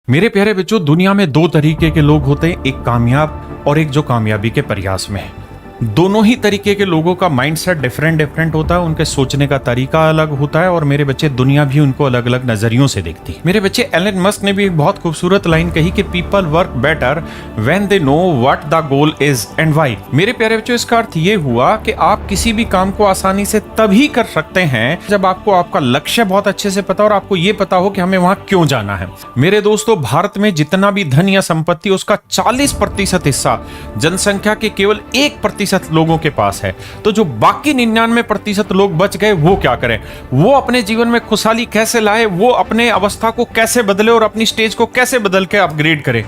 मेरे प्यारे बच्चों, दुनिया में दो तरीके के लोग होते हैं, एक कामयाब और एक जो कामयाबी के प्रयास में है। दोनों ही तरीके के लोगों का माइंडसेट डिफरेंट होता है, उनके सोचने का तरीका अलग होता है और मेरे बच्चे दुनिया भी उनको अलग अलग नजरियों से देखती है। मेरे बच्चे, एलन मस्क ने भी एक बहुत खूबसूरत लाइन कही कि people work better when they know what the goal is and why. मेरे प्यारे बच्चों, इसका अर्थ ये हुआ कि आप किसी भी काम को आसानी से तभी कर सकते हैं जब आपको आपका लक्ष्य बहुत अच्छे से पता और आपको ये पता हो कि हमें वहां क्यों जाना है। मेरे दोस्तों, भारत में जितना भी धन या संपत्ति उसका 40% हिस्सा जनसंख्या के केवल 1% लोगों के पास है। तो जो बाकी 99% लोग बच गए, वो क्या करें? वो अपने जीवन में खुशहाली कैसे लाए, वो अपने अवस्था को कैसे बदले और अपनी स्टेज को कैसे बदल के अपग्रेड करे।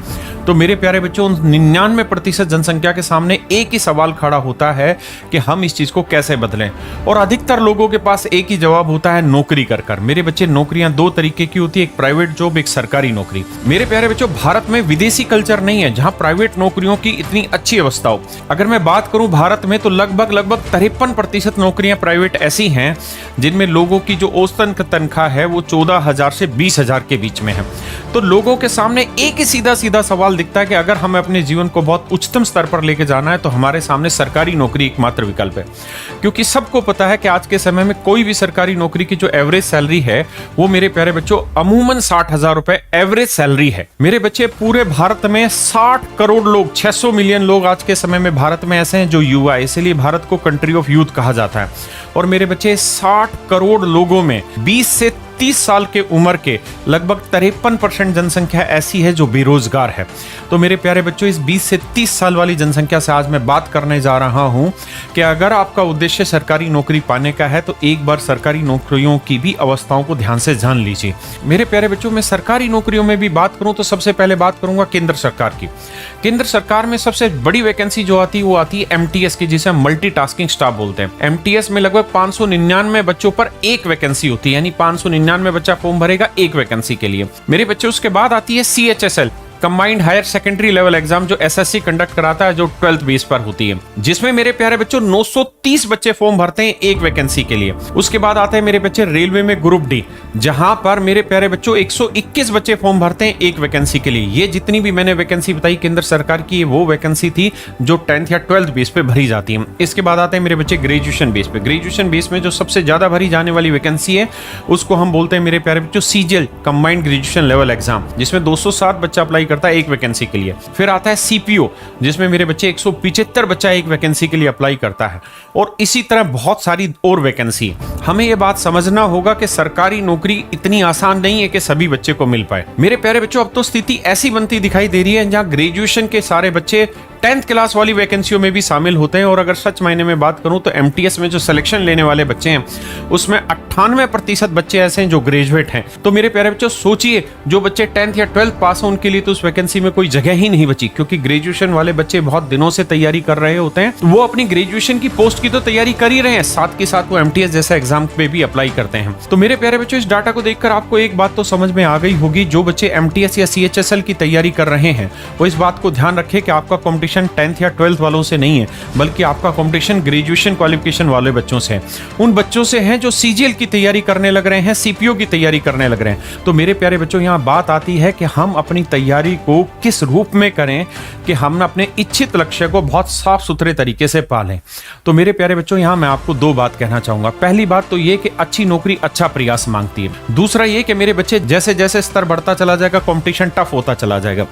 तो मेरे प्यारे बच्चों, 99% जनसंख्या के सामने एक ही सवाल खड़ा होता है कि हम इस चीज को कैसे बदलें, और अधिकतर लोगों के पास एक ही जवाब होता है, नौकरी कर कर। मेरे बच्चे, नौकरियां दो तरीके की होती है, एक प्राइवेट जॉब, एक सरकारी नौकरी। मेरे प्यारे बच्चों, भारत में विदेशी कल्चर नहीं है जहां प्राइवेट नौकरियों की इतनी अच्छी अवस्था हो। अगर मैं बात करूं भारत में, तो लगभग 53% नौकरियां प्राइवेट ऐसी हैं जिनमें लोगों की जो औसतन तनख्वाह है वो 14,000 से 20,000 के बीच में है। तो लोगों के सामने एक ही सीधा सवाल दिखता है कि अगर हमें अपने जीवन को बहुत उच्चतम स्तर पर लेके जाना है तो हमारे सामने सरकारी नौकरी एकमात्र विकल्प है। क्योंकि सबको पता है कि आज के समय में कोई भी सरकारी नौकरी की जो एवरेज सैलरी है वो, मेरे प्यारे बच्चों, अमूमन 60,000 रुपए एवरेज सैलरी है। मेरे बच्चे, पूरे भारत में 60 करोड़ लोग, 600 मिलियन लोग आज के समय में भारत में ऐसे हैं जो युवा है, इसलिए भारत को कंट्री ऑफ यूथ कहा जाता है। और मेरे बच्चे, 60 करोड़ लोगों में 20 से 30 साल के उम्र के लगभग 53% जनसंख्या ऐसी है जो बेरोजगार है। तो मेरे प्यारे बच्चों, इस 20 से 30 साल वाली जनसंख्या से आज मैं बात करने जा रहा हूं कि अगर आपका उद्देश्य सरकारी नौकरी पाने का है तो एक बार सरकारी नौकरियों की भी अवस्थाओं को ध्यान से जान लीजिए। मेरे प्यारे बच्चों, मैं सरकारी नौकरियों में भी बात करूं तो सबसे पहले बात करूंगा केंद्र सरकार की। केंद्र सरकार में सबसे बड़ी वैकेंसी जो आती है वो आती है एमटीएस की, जिसे हम मल्टीटास्किंग स्टाफ बोलते हैं। एमटीएस में लगभग 599 बच्चों पर एक वैकेंसी होती है, यानी 599 बच्चा फॉर्म भरेगा एक वैकेंसी के लिए। मेरे बच्चे, उसके बाद आती है CHSL, combined higher secondary level exam, जो एसएससी कंडक्ट कराता है, जो 12th बेस पर होती है, जिसमें मेरे प्यारे बच्चों 930 बच्चे फॉर्म भरते हैं एक वैकेंसी के लिए। उसके बाद आते हैं मेरे बच्चे रेलवे में ग्रुप डी, जहां पर मेरे प्यारे बच्चों 121 बच्चे फॉर्म भरते हैं एक वैकेंसी के लिए। ये जितनी भी मैंने वैकेंसी बताई केंद्र सरकार की, वो वैकेंसी थी जो 10th या 12th बेस पे भरी जाती है। इसके बाद आते हैं मेरे बच्चे ग्रेजुएशन बेस पे। ग्रेजुएशन बेस में जो सबसे ज्यादा भरी जाने वाली वैकेंसी है उसको हम बोलते हैं मेरे प्यारे बच्चों CGL, combined graduation level exam, जिसमें 207 बच्चा अप्लाई करता है एक वैकेंसी के लिए। फिर आता है सीपीओ, जिसमें मेरे बच्चे 175 बच्चा एक वैकेंसी के लिए अप्लाई करता है, और इसी तरह बहुत सारी और वैकेंसी। हमें यह बात समझना होगा कि सरकारी नौकरी इतनी आसान नहीं है कि सभी बच्चे को मिल पाए। मेरे प्यारे बच्चों, अब तो स्थिति ऐसी बनती दिखाई दे रही है जहां ग्रेजुएशन के सारे बच्चे 10th क्लास वाली वैकेंसियों में भी शामिल होते हैं। और अगर सच मायने में बात करूं तो एमटीएस में जो सिलेक्शन लेने वाले बच्चे हैं उसमें 98% बच्चे ऐसे हैं जो ग्रेजुएट हैं। तो मेरे प्यारे बच्चों, सोचिए, जो बच्चे 10th या 12th पास हैं उनके लिए तो उस वैकेंसी में कोई जगह ही नहीं बची, क्योंकि ग्रेजुएशन वाले बच्चे बहुत दिनों से तैयारी कर रहे होते हैं। वो अपनी ग्रेजुएशन की पोस्ट की तो तैयारी कर ही रहे हैं, साथ के साथ वो एमटीएस जैसा एग्जाम पे भी अप्लाई करते हैं। तो मेरे प्यारे बच्चों, इस डाटा को देखकर आपको एक बात तो समझ में आ गई होगी, जो बच्चे एमटीएस या सीएचएसएल की तैयारी कर रहे हैं वो इस बात को ध्यान रखें कि आपका कॉम्पिटिशन 10th या 12th वालों से नहीं है, बल्कि आपका कंपटीशन ग्रेजुएशन क्वालिफिकेशन वाले बच्चों से है। उन बच्चों से हैं जो सीजीएल की तैयारी करने लग रहे हैं, सीपीओ की तैयारी करने लग रहे हैं। तो मेरे प्यारे बच्चों, यहाँ बात आती है कि हम अपनी तैयारी को किस रूप में करें कि हम अपने इच्छित लक्ष्य को बहुत साफ सुथरे तरीके से पालें। तो मेरे प्यारे बच्चों, यहाँ मैं आपको दो बात कहना चाहूंगा। पहली बात तो ये कि अच्छी नौकरी अच्छा प्रयास मांगती है। दूसरा ये कि मेरे बच्चे, जैसे जैसे स्तर बढ़ता चला जाएगा कंपटीशन टफ होता चला जाएगा।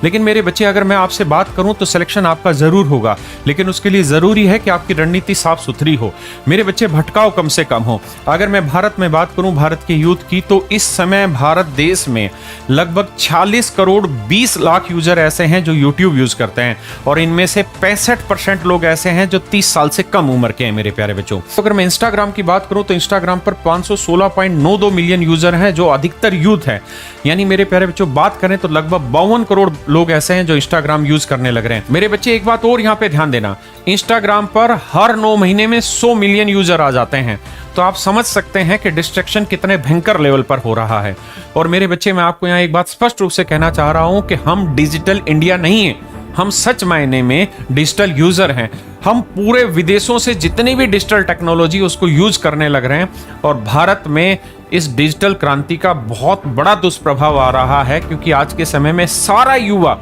लेकिन मेरे बच्चे, अगर मैं आपसे बात करूं तो सिलेक्शन आपका जरूर होगा, लेकिन उसके लिए जरूरी है कि आपकी रणनीति साफ सुथरी हो। मेरे बच्चे, भटकाव कम से कम हो। अगर मैं भारत में बात करूं, भारत के यूथ की, तो इस समय भारत देश में लगभग 46 करोड़ 20 लाख यूजर ऐसे हैं जो यूट्यूब यूज करते हैं, और इनमें से 65% लोग ऐसे हैं जो 30 साल से कम उम्र के हैं। मेरे प्यारे बच्चों, अगर मैं इंस्टाग्राम की बात करूं तो इंस्टाग्राम पर 516.92 मिलियन यूजर हैं जो अधिकतर यूथ है। यानी मेरे प्यारे बच्चों, बात करें तो लगभग 52 करोड़ लोग ऐसे हैं जो इंस्टाग्राम यूज करने लग रहे हैं। मेरे बच्चे, एक बात और यहाँ पे ध्यान देना, इंस्टाग्राम पर हर 9 महीने में 100 मिलियन यूजर आ जाते हैं। तो आप समझ सकते हैं कि डिस्ट्रैक्शन कितने भयंकर लेवल पर हो रहा है। और मेरे बच्चे, मैं आपको यहाँ एक बात स्पष्ट रूप से कहना चाह रहा हूं कि हम डिजिटल इंडिया नहीं है, हम सच मायने में डिजिटल यूजर हैं। हम पूरे विदेशों से जितनी भी डिजिटल टेक्नोलॉजी उसको यूज करने लग रहे हैं और भारत में इस डिजिटल क्रांति का बहुत बड़ा दुष्प्रभाव आ रहा है, क्योंकि आज के समय में सारा युवा,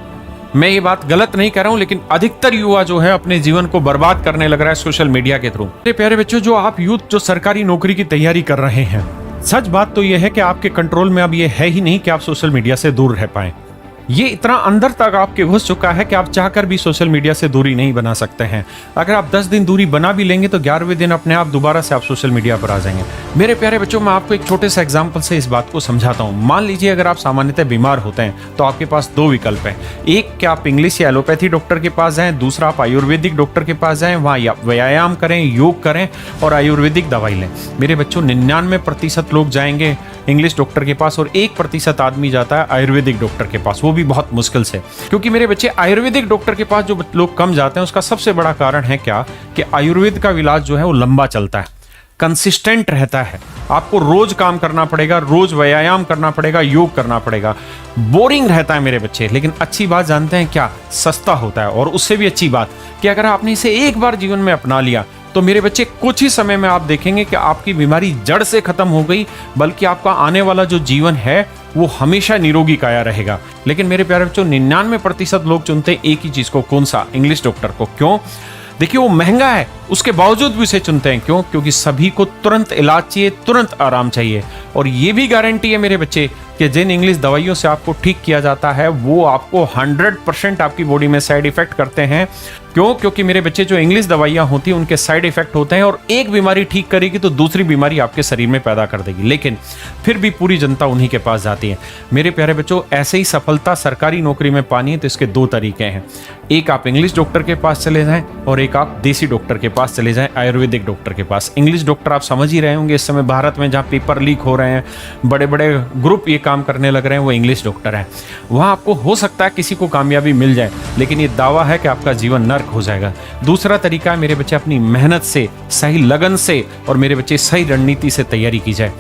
मैं ये बात गलत नहीं कह रहा हूं, लेकिन अधिकतर युवा जो है अपने जीवन को बर्बाद करने लग रहा है सोशल मीडिया के थ्रू। मेरे प्यारे बच्चों, जो आप यूथ जो सरकारी नौकरी की तैयारी कर रहे हैं, सच बात तो यह है कि आपके कंट्रोल में अब ये है ही नहीं कि आप सोशल मीडिया से दूर रह पाएं। ये इतना अंदर तक आपके घुस चुका है कि आप चाहकर भी सोशल मीडिया से दूरी नहीं बना सकते हैं। अगर आप 10 दिन दूरी बना भी लेंगे तो 11वें दिन अपने आप दोबारा से आप सोशल मीडिया पर आ जाएंगे। मेरे प्यारे बच्चों, मैं आपको एक छोटे से एग्जांपल से इस बात को समझाता हूँ। मान लीजिए अगर आप सामान्यतः बीमार होते हैं तो आपके पास 2 विकल्प हैं। एक, कि आप इंग्लिश या एलोपैथी डॉक्टर के पास जाएं। दूसरा, आप आयुर्वेदिक डॉक्टर के पास जाएं, वहाँ व्यायाम करें, योग करें और आयुर्वेदिक दवाई लें। मेरे बच्चों, 99% लोग जाएंगे इंग्लिश डॉक्टर के पास और 1% आदमी जाता है आयुर्वेदिक डॉक्टर के पास, वो भी बहुत मुश्किल से। क्योंकि मेरे बच्चे, आयुर्वेदिक डॉक्टर के पास जो लोग कम जाते हैं उसका सबसे बड़ा कारण है क्या, कि आयुर्वेद का इलाज जो है वो लंबा चलता है, कंसिस्टेंट रहता है। आपको रोज काम करना पड़ेगा, रोज व्यायाम करना पड़ेगा, योग करना पड़ेगा। बोरिंग रहता है मेरे बच्चे, लेकिन अच्छी बात जानते हैं क्या, सस्ता होता है। और उससे भी अच्छी बात कि अगर आपने इसे एक बार जीवन में अपना लिया तो मेरे बच्चे कुछ ही समय में आप देखेंगे कि आपकी बीमारी जड़ से खत्म हो गई, बल्कि आपका आने वाला जो जीवन है वो हमेशा निरोगी काया रहेगा। लेकिन मेरे प्यारे बच्चों, 99% लोग चुनते हैं एक ही चीज को, कौन सा, इंग्लिश डॉक्टर को। क्यों? देखिए, वो महंगा है, उसके बावजूद भी उसे चुनते हैं। क्यों? क्योंकि सभी को तुरंत इलाज चाहिए, तुरंत आराम चाहिए। और ये भी गारंटी है मेरे बच्चे कि जिन इंग्लिश दवाइयों से आपको ठीक किया जाता है वो आपको 100% आपकी बॉडी में साइड इफेक्ट करते हैं। क्यों? क्योंकि मेरे बच्चे, जो इंग्लिश दवाइयां होती हैं उनके साइड इफेक्ट होते हैं और एक बीमारी ठीक करेगी तो दूसरी बीमारी आपके शरीर में पैदा कर देगी। लेकिन फिर भी पूरी जनता उन्हीं के पास जाती है। मेरे प्यारे बच्चों, ऐसे ही सफलता सरकारी नौकरी में पानी है तो इसके 2 तरीके हैं। एक, आप इंग्लिश डॉक्टर के पास चले जाएं और एक, आप देसी डॉक्टर के पास चले जाएं, आयुर्वेदिक डॉक्टर के पास। इंग्लिश डॉक्टर आप समझ ही रहे होंगे, इस समय भारत में जहाँ पेपर लीक हो रहे हैं, बड़े बड़े ग्रुप ये काम करने लग रहे हैं, वो इंग्लिश डॉक्टर हैं। वहाँ आपको हो सकता है किसी को कामयाबी मिल जाए, लेकिन ये दावा है कि आपका जीवन नर्क हो जाएगा। दूसरा तरीका है मेरे बच्चे, अपनी मेहनत से, सही लगन से और मेरे बच्चे सही रणनीति से तैयारी की जाए।